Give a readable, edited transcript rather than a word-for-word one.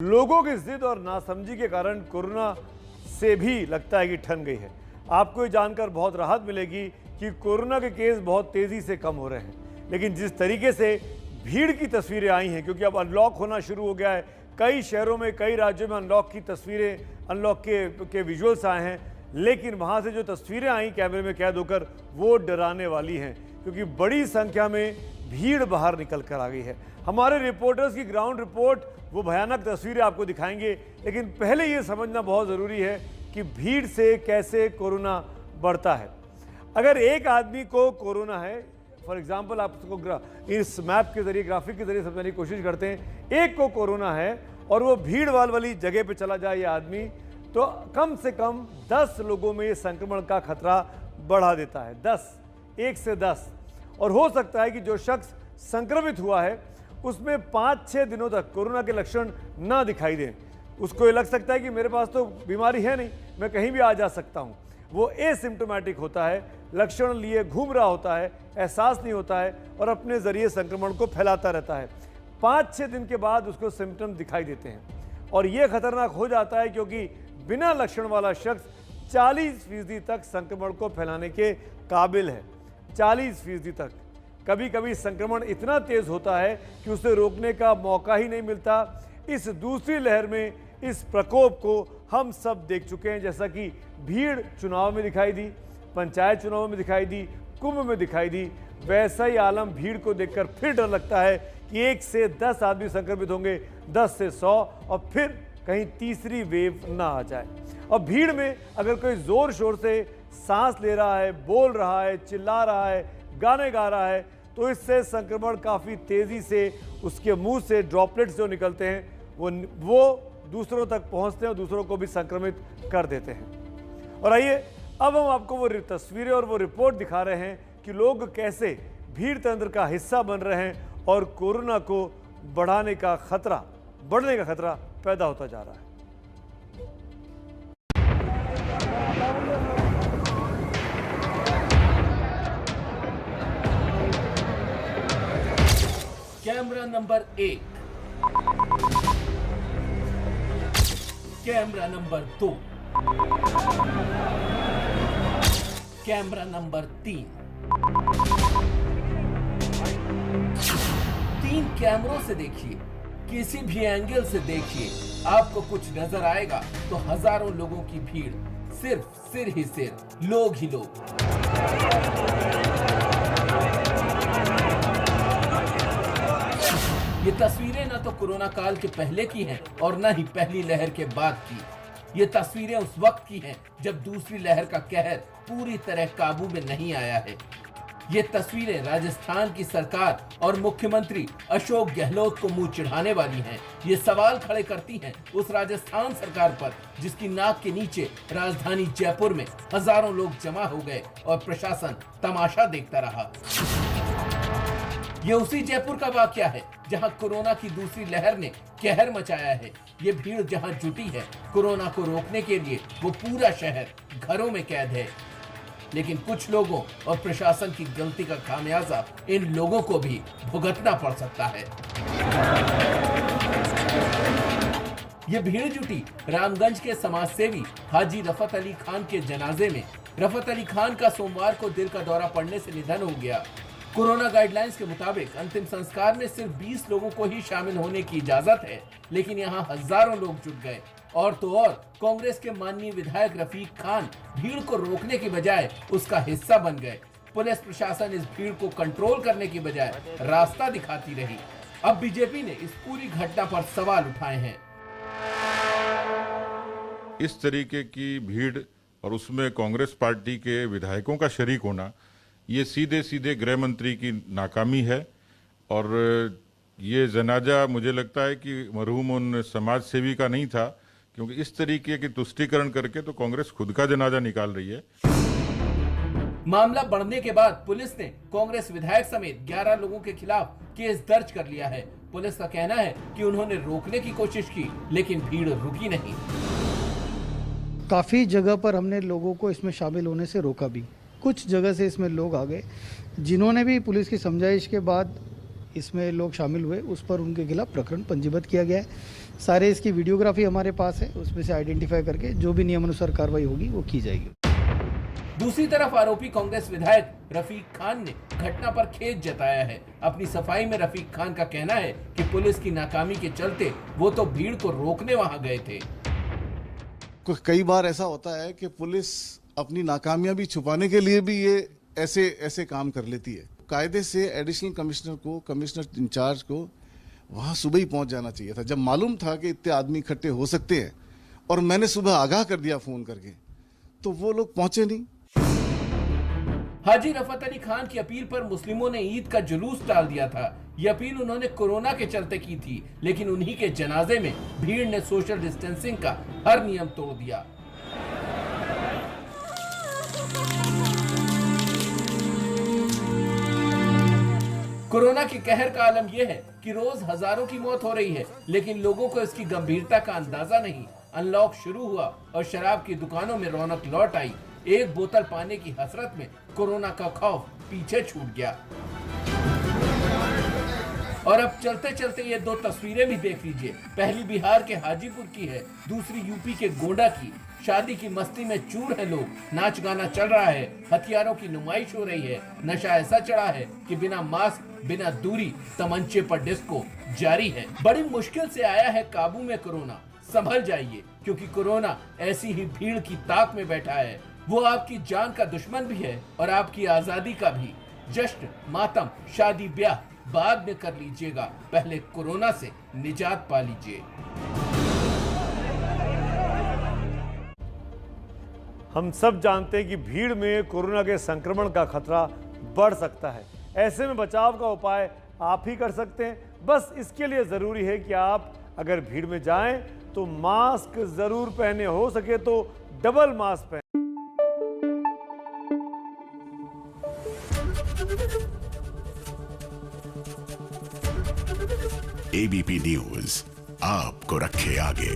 लोगों की जिद और नासमझी के कारण कोरोना से भी लगता है कि ठन गई है। आपको ये जानकर बहुत राहत मिलेगी कि कोरोना के केस बहुत तेज़ी से कम हो रहे हैं, लेकिन जिस तरीके से भीड़ की तस्वीरें आई हैं, क्योंकि अब अनलॉक होना शुरू हो गया है, कई शहरों में कई राज्यों में अनलॉक की तस्वीरें, अनलॉक के विजुअल्स आए हैं, लेकिन वहाँ से जो तस्वीरें आई कैमरे में कैद होकर वो डराने वाली हैं, क्योंकि बड़ी संख्या में भीड़ बाहर निकल कर आ गई है। हमारे रिपोर्टर्स की ग्राउंड रिपोर्ट वो भयानक तस्वीरें आपको दिखाएंगे, लेकिन पहले ये समझना बहुत ज़रूरी है कि भीड़ से कैसे कोरोना बढ़ता है। अगर एक आदमी को कोरोना है, फॉर एग्जांपल आप उसको इस मैप के जरिए, ग्राफिक के जरिए समझने की कोशिश करते हैं, एक को कोरोना है और वो भीड़ भाड़ वाली जगह पे चला जाए ये आदमी, तो कम से कम 10 लोगों में ये संक्रमण का खतरा बढ़ा देता है। 10, 1 से 10। और हो सकता है कि जो शख्स संक्रमित हुआ है उसमें 5-6 दिनों तक कोरोना के लक्षण ना दिखाई दें। उसको ये लग सकता है कि मेरे पास तो बीमारी है नहीं, मैं कहीं भी आ जा सकता हूँ। वो एसिम्प्टोमेटिक होता है, लक्षण लिए घूम रहा होता है, एहसास नहीं होता है और अपने ज़रिए संक्रमण को फैलाता रहता है। 5-6 दिन के बाद उसको सिम्टम दिखाई देते हैं और ये खतरनाक हो जाता है, क्योंकि बिना लक्षण वाला शख्स 40% तक संक्रमण को फैलाने के काबिल है। 40% तक। कभी कभी संक्रमण इतना तेज होता है कि उसे रोकने का मौका ही नहीं मिलता। इस दूसरी लहर में इस प्रकोप को हम सब देख चुके हैं, जैसा कि भीड़ चुनाव में दिखाई दी, पंचायत चुनाव में दिखाई दी, कुंभ में दिखाई दी। वैसा ही आलम भीड़ को देखकर फिर डर लगता है कि 1 से 10 आदमी संक्रमित होंगे, 10 से 100, और फिर कहीं तीसरी वेव ना आ जाए। और भीड़ में अगर कोई जोर शोर से सांस ले रहा है, बोल रहा है, चिल्ला रहा है, गाने गा रहा है, तो इससे संक्रमण काफ़ी तेज़ी से उसके मुंह से ड्रॉपलेट्स जो निकलते हैं वो दूसरों तक पहुंचते हैं और दूसरों को भी संक्रमित कर देते हैं। और आइए अब हम आपको वो तस्वीरें और वो रिपोर्ट दिखा रहे हैं कि लोग कैसे भीड़ तंत्र का हिस्सा बन रहे हैं और कोरोना को बढ़ने का खतरा पैदा होता जा रहा है। Camera number 1, camera number 2, camera number 3। 3 कैमरों से देखिए, किसी भी एंगल से देखिए, आपको कुछ नजर आएगा तो हजारों लोगों की भीड़, सिर्फ सिर ही सिर, लोग ही लोग। ये तस्वीरें न तो कोरोना काल के पहले की हैं और न ही पहली लहर के बाद की। ये तस्वीरें उस वक्त की हैं जब दूसरी लहर का कहर पूरी तरह काबू में नहीं आया है। ये तस्वीरें राजस्थान की सरकार और मुख्यमंत्री अशोक गहलोत को मुंह चिढ़ाने वाली हैं। ये सवाल खड़े करती हैं उस राजस्थान सरकार पर जिसकी नाक के नीचे राजधानी जयपुर में हजारों लोग जमा हो गए और प्रशासन तमाशा देखता रहा। ये उसी जयपुर का वाकया है जहां कोरोना की दूसरी लहर ने कहर मचाया है। ये भीड़ जहां जुटी है कोरोना को रोकने के लिए, वो पूरा शहर घरों में कैद है। लेकिन कुछ लोगों और प्रशासन की गलती का खामियाजा इन लोगों को भी भुगतना पड़ सकता है। ये भीड़ जुटी रामगंज के समाजसेवी हाजी रफत अली खान के जनाजे में। रफत अली खान का सोमवार को दिल का दौरा पड़ने से निधन हो गया। कोरोना गाइडलाइंस के मुताबिक अंतिम संस्कार में सिर्फ 20 लोगों को ही शामिल होने की इजाजत है, लेकिन यहाँ हजारों लोग जुट गए। और तो और कांग्रेस के माननीय विधायक रफीक खान भीड़ को रोकने की बजाय उसका हिस्सा बन गए। पुलिस प्रशासन इस भीड़ को कंट्रोल करने की बजाय रास्ता दिखाती रही। अब बीजेपी ने इस पूरी घटना पर सवाल उठाए हैं। इस तरीके की भीड़ और उसमें कांग्रेस पार्टी के विधायकों का शरीक होना, ये सीधे सीधे गृह मंत्री की नाकामी है। और ये जनाजा मुझे लगता है कि मरहूम उन समाज सेवी का नहीं था, क्योंकि इस तरीके की तुष्टीकरण करके तो कांग्रेस खुद का जनाजा निकाल रही है। मामला बढ़ने के बाद पुलिस ने कांग्रेस विधायक समेत 11 लोगों के खिलाफ केस दर्ज कर लिया है। पुलिस का कहना है कि उन्होंने रोकने की कोशिश की, लेकिन भीड़ रुकी नहीं। काफ़ी जगह पर हमने लोगों को इसमें शामिल होने से रोका भी। कुछ जगह से इसमें लोग आ गए जिन्होंने भी पुलिस की समझाइश के बाद इसमें लोग शामिल हुए, उस पर उनके खिलाफ प्रकरण पंजीबद्ध किया गया है। सारे इसकी वीडियोग्राफी हमारे पास है, उसमें से आइडेंटिफाई करके जो भी नियमानुसार कार्रवाई होगी वो की जाएगी। दूसरी तरफ आरोपी कांग्रेस विधायक रफीक खान ने घटना पर खेद जताया है। अपनी सफाई में रफीक खान का कहना है कि पुलिस की नाकामी के चलते वो तो भीड़ को रोकने वहां गए थे। कई बार ऐसा होता है कि पुलिस अपनी नाकामयाबी छुपाने के लिए भी ये ऐसे काम कर लेती है। कायदे से एडिशनल कमिश्नर को, कमिश्नर इंचार्ज को वहां सुबह ही पहुंच जाना चाहिए था। जब मालूम था कि इतने आदमी इकट्ठे हो सकते हैं और मैंने सुबह आगाह कर दिया फोन करके, तो वो लोग पहुंचे नहीं। हाजी रफत अली खान की अपील पर मुस्लिमों ने ईद का जुलूस टाल दिया था। ये अपील उन्होंने कोरोना के चलते की थी, लेकिन उन्हीं के जनाजे में भीड़ ने सोशल डिस्टेंसिंग का हर नियम तोड़ दिया। कोरोना के कहर का आलम यह है कि रोज हजारों की मौत हो रही है, लेकिन लोगों को इसकी गंभीरता का अंदाजा नहीं। अनलॉक शुरू हुआ और शराब की दुकानों में रौनक लौट आई। एक बोतल पाने की हसरत में कोरोना का खौफ पीछे छूट गया। और अब चलते चलते ये दो तस्वीरें भी देख लीजिए। पहली बिहार के हाजीपुर की है, दूसरी यूपी के गोंडा की। शादी की मस्ती में चूर है लोग, नाच गाना चल रहा है, हथियारों की नुमाइश हो रही है। नशा ऐसा चढ़ा है कि बिना मास्क, बिना दूरी, तमंचे पर डिस्को जारी है। बड़ी मुश्किल से आया है काबू में कोरोना। संभल जाइए, क्योंकि कोरोना ऐसी ही भीड़ की ताक में बैठा है। वो आपकी जान का दुश्मन भी है और आपकी आजादी का भी। जश्न, मातम, शादी, ब्याह बाद में कर लीजिएगा, पहले कोरोना से निजात पा लीजिए। हम सब जानते हैं कि भीड़ में कोरोना के संक्रमण का खतरा बढ़ सकता है। ऐसे में बचाव का उपाय आप ही कर सकते हैं। बस इसके लिए ज़रूरी है कि आप अगर भीड़ में जाएं तो मास्क ज़रूर पहने, हो सके तो डबल मास्क पहने। एबीपी न्यूज आपको रखे आगे।